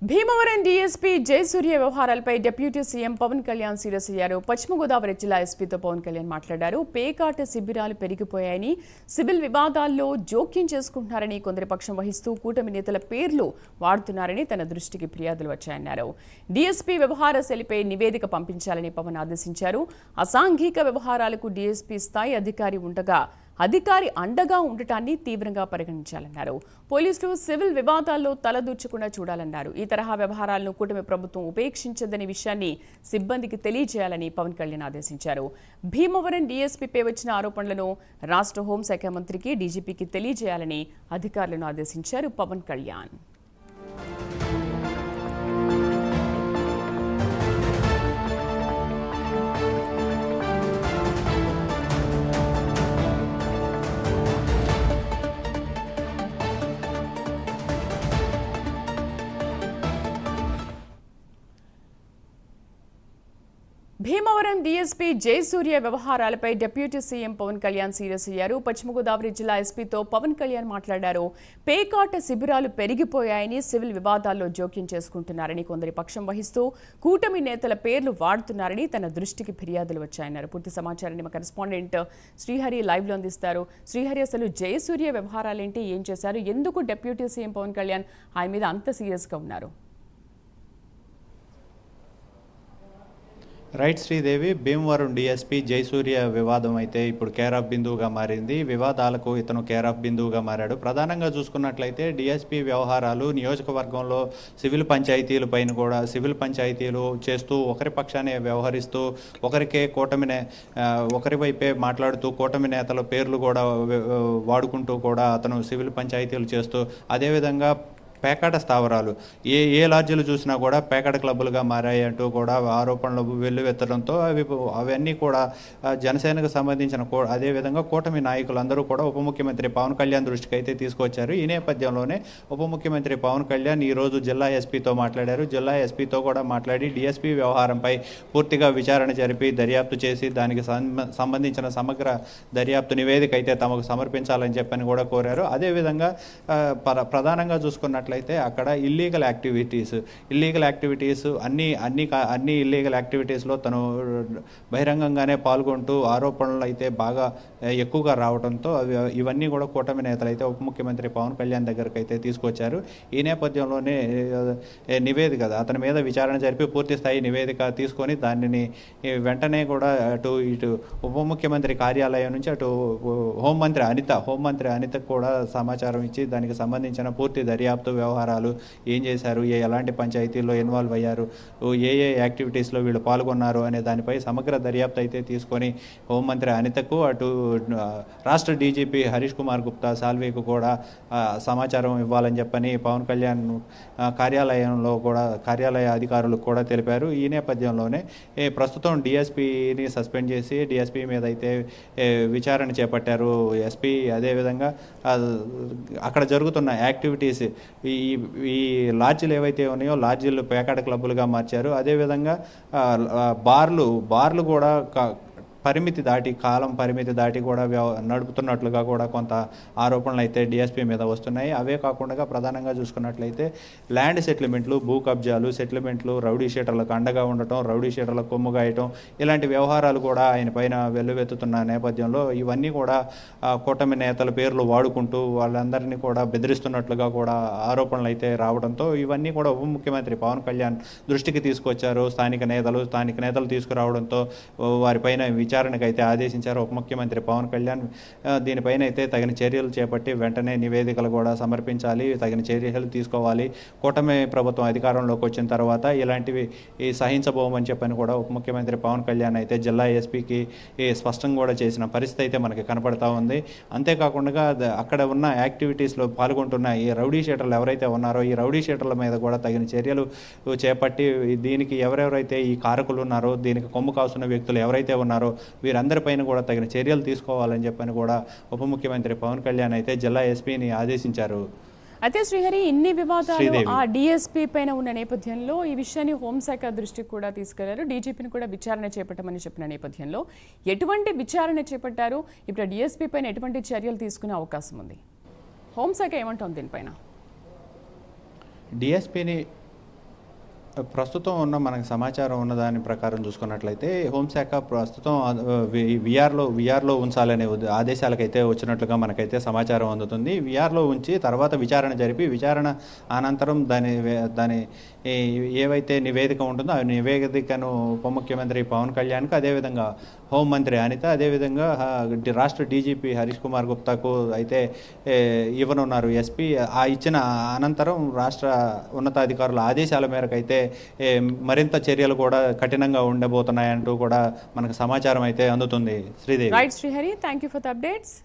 Bhimavaram DSP Jayasurya వ్యవహారాలపై deputy CM Pawan Kalyan serious అయ్యారు. పశ్చిమ గోదావరి జిల్లా ఎస్పీతో పవన్ కళ్యాణ్ మాట్లాడారు. పేకాట శిబిరాలు పెరిగిపోయాయని, సివిల్ వివాదాల్లో జోక్యం చేసుకుంటున్నారని, కొందరి పక్షం వహిస్తూ కూటమి నేతల పేర్లు వాడుతున్నారని తన దృష్టికి ఫిర్యాదులు వచ్చాయన్నారు. డీఎస్పీ వ్యవహార శైలిపై నివేదిక పంపించాలని పవన్ ఆదేశించారు. అసాంఘిక వ్యవహారాలకు డీఎస్పీ స్థాయి అధికారి ఉండగా అధికారి అండగా ఉండటాన్ని తీవ్రంగా పరిగణించాలన్నారు. పోలీసులు సివిల్ వివాదాల్లో తలదూర్చకుండా చూడాలన్నారు. ఈ తరహా వ్యవహారాలను కూటమి ప్రభుత్వం ఉపేక్షించదనే విషయాన్ని సిబ్బందికి తెలియజేయాలని పవన్ కళ్యాణ్ ఆదేశించారు. భీమవరం డీఎస్పీపై వచ్చిన ఆరోపణలను రాష్ట్ర హోంశాఖ మంత్రికి, డీజీపీకి తెలియజేయాలని అధికారులను ఆదేశించారు పవన్ కళ్యాణ్. భీమవరం డీఎస్పీ జయసూర్య వ్యవహారాలపై deputy CM Pawan Kalyan serious అయ్యారు. పశ్చిమ గోదావరి జిల్లా ఎస్పీతో పవన్ కళ్యాణ్ మాట్లాడారు. పేకాట శిబిరాలు పెరిగిపోయాయని, సివిల్ వివాదాల్లో జోక్యం చేసుకుంటున్నారని, కొందరి పక్షం వహిస్తూ కూటమి నేతల పేర్లు వాడుతున్నారని తన దృష్టికి ఫిర్యాదులు వచ్చాయన్నారు. పూర్తి సమాచారాన్ని మా కరెస్పాండెంట్ శ్రీహరి లైవ్లో అందిస్తారు. శ్రీహరి, అసలు జయసూర్య వ్యవహారాలేంటి, ఏం చేశారు, ఎందుకు డిప్యూటీ సీఎం పవన్ కళ్యాణ్ ఆయన మీద అంత సీరియస్గా ఉన్నారు? రైట్ శ్రీదేవి, భీమవరం డీఎస్పీ జయసూర్య వివాదం అయితే ఇప్పుడు కేర్ ఆఫ్ బిందువుగా మారింది. వివాదాలకు ఇతను కేర్ ఆఫ్ బిందువుగా మారాడు. ప్రధానంగా చూసుకున్నట్లయితే డీఎస్పీ వ్యవహారాలు నియోజకవర్గంలో సివిల్ పంచాయతీలు చేస్తూ ఒకరి పక్షానే వ్యవహరిస్తూ ఒకరి వైపే మాట్లాడుతూ కూటమి నేతల పేర్లు కూడా వాడుకుంటూ కూడా అతను సివిల్ పంచాయతీలు చేస్తూ, అదేవిధంగా పేకాట స్థావరాలు ఏ లాడ్జీలు చూసినా కూడా పేకాట క్లబ్బులుగా మారాయి అంటూ కూడా ఆరోపణలు వెల్లువెత్తడంతో అవన్నీ కూడా జనసేనకు సంబంధించిన అదేవిధంగా కూటమి నాయకులందరూ కూడా ఉప ముఖ్యమంత్రి పవన్ కళ్యాణ్ దృష్టికి అయితే తీసుకొచ్చారు. ఈ నేపథ్యంలోనే ఉప ముఖ్యమంత్రి పవన్ కళ్యాణ్ ఈరోజు జిల్లా ఎస్పీతో మాట్లాడారు. జిల్లా ఎస్పీతో కూడా మాట్లాడి డీఎస్పీ వ్యవహారంపై పూర్తిగా విచారణ జరిపి దర్యాప్తు చేసి దానికి సంబంధించిన సమగ్ర దర్యాప్తు నివేదిక అయితే తమకు సమర్పించాలని చెప్పని కూడా కోరారు. అదేవిధంగా ప్రధానంగా చూసుకున్నట్లయితే అక్కడ ఇల్లీగల్ యాక్టివిటీస్ అన్ని ఇల్లీగల్ యాక్టివిటీస్లో తను బహిరంగంగానే పాల్గొంటూ ఆరోపణలు అయితే బాగా ఎక్కువగా రావడంతో ఇవన్నీ కూడా కూటమి నేతలు అయితే ఉప ముఖ్యమంత్రి పవన్ కళ్యాణ్ దగ్గరకు అయితే తీసుకొచ్చారు. ఈ నేపథ్యంలోనే నివేదిక అతని మీద విచారణ జరిపి పూర్తి స్థాయి నివేదిక తీసుకొని దానిని వెంటనే కూడా ఇటు ఉప ముఖ్యమంత్రి కార్యాలయం నుంచి అటు హోంమంత్రి అనితకు కూడా సమాచారం ఇచ్చి దానికి సంబంధించిన పూర్తి దర్యాప్తు వ్యవహారాలు ఏం చేశారు, ఎలాంటి పంచాయతీల్లో ఇన్వాల్వ్ అయ్యారు, ఏ యాక్టివిటీస్లో వీళ్ళు పాల్గొన్నారు అనే దానిపై సమగ్ర దర్యాప్తు అయితే తీసుకొని హోంమంత్రి అనితకు, అటు రాష్ట్ర డీజీపీ హరీష్ కుమార్ గుప్తా సాల్వేకు కూడా సమాచారం ఇవ్వాలని చెప్పని పవన్ కళ్యాణ్ కార్యాలయ అధికారులకు కూడా తెలిపారు. ఈ నేపథ్యంలోనే ప్రస్తుతం డీఎస్పీని సస్పెండ్ చేసి డీఎస్పీ మీద అయితే విచారణ చేపట్టారు ఎస్పీ. అదేవిధంగా అక్కడ జరుగుతున్న యాక్టివిటీస్, ఈ లాడ్జీలు ఏవైతే ఉన్నాయో లాడ్జీలు పేకాట క్లబ్బులుగా మార్చారు. అదేవిధంగా బార్లు కూడా కాలం పరిమితి దాటి కూడా నడుపుతున్నట్లుగా కూడా కొంత ఆరోపణలు అయితే డిఎస్పీ మీద వస్తున్నాయి. అవే కాకుండా ప్రధానంగా చూసుకున్నట్లయితే ల్యాండ్ సెటిల్మెంట్లు, భూ కబ్జాలు, సెటిల్మెంట్లు, రౌడీ షీటర్లకు అండగా ఉండటం, రౌడీ షీటర్లకు కొమ్ముగాయటం, ఇలాంటి వ్యవహారాలు కూడా ఆయన పైన వెల్లువెత్తుతున్న నేపథ్యంలో ఇవన్నీ కూడా కూటమి నేతల పేర్లు వాడుకుంటూ వాళ్ళందరినీ కూడా బెదిరిస్తున్నట్లుగా కూడా ఆరోపణలు అయితే రావడంతో ఇవన్నీ కూడా ఉప ముఖ్యమంత్రి పవన్ కళ్యాణ్ దృష్టికి తీసుకొచ్చారు. స్థానిక నేతలు తీసుకురావడంతో వారిపైన విచారణకు అయితే ఆదేశించారు ఉప ముఖ్యమంత్రి పవన్ కళ్యాణ్. దీనిపైన అయితే తగిన చర్యలు చేపట్టి వెంటనే నివేదికలు కూడా సమర్పించాలి, తగిన చర్యలు తీసుకోవాలి. కూటమి ప్రభుత్వం అధికారంలోకి వచ్చిన తర్వాత ఇలాంటివి సహించబోమని చెప్పని కూడా ఉప ముఖ్యమంత్రి పవన్ కళ్యాణ్ అయితే జిల్లా ఎస్పీకి స్పష్టం కూడా చేసిన పరిస్థితి అయితే మనకి కనపడతా ఉంది. అంతేకాకుండా అక్కడ ఉన్న యాక్టివిటీస్లో పాల్గొంటున్న ఈ రౌడీ షీటర్లు ఎవరైతే ఉన్నారో ఈ రౌడీ షీటర్ల మీద కూడా తగిన చర్యలు చేపట్టి దీనికి ఎవరెవరైతే ఈ కారకులు ఉన్నారో, దీనికి కొమ్ము కాస్తున్న వ్యక్తులు ఎవరైతే ఉన్నారో వీరందరిపైన కూడా తగిన చర్యలు తీసుకోవాలని చెప్పని కూడా ఉప ముఖ్యమంత్రి పవన్ కళ్యాణ్ అయితే జిల్లా ఎస్పీని ఆదేశించారు. అయితే శ్రీహరి, ఇన్ని వివాదాలు ఆ డీఎస్పీ పైన ఉన్న నేపథ్యంలో ఈ విషయాన్ని హోంశాఖ దృష్టికి కూడా తీసుకెళ్లారు. డీజీపీని కూడా విచారణ చేపట్టమని చెప్పిన నేపథ్యంలో ఎటువంటి విచారణ చేపట్టారు? ఇప్పుడు డీఎస్పీ పైన ఎటువంటి చర్యలు తీసుకునే అవకాశం ఉంది? హోంశాఖ ఏమంటుంది దీనిపైన? ప్రస్తుతం ఉన్న మనకు సమాచారం ఉన్న దాని ప్రకారం చూసుకున్నట్లయితే హోంశాఖ ప్రస్తుతం విఆర్లో ఉంచాలనే ఆదేశాలకైతే వచ్చినట్లుగా మనకైతే సమాచారం అందుతుంది. విఆర్లో ఉంచి తర్వాత విచారణ జరిపి విచారణ అనంతరం దాని ఏవైతే నివేదిక ఉంటుందో ఆ నివేదికను ఉప ముఖ్యమంత్రి పవన్ కళ్యాణ్కి, అదేవిధంగా హోంమంత్రి అనిత, అదేవిధంగా రాష్ట్ర డీజీపీ హరీష్ కుమార్ గుప్తాకు అయితే ఇవ్వనున్నారు ఎస్పీ. ఆ ఇచ్చిన అనంతరం రాష్ట్ర ఉన్నతాధికారుల ఆదేశాల మేరకు అయితే మరింత చర్యలు కూడా కఠినంగా ఉండబోతున్నాయంటూ కూడా మనకు సమాచారం అయితే అందుతుంది. Sridevi. Right Srihari, thank you for the updates.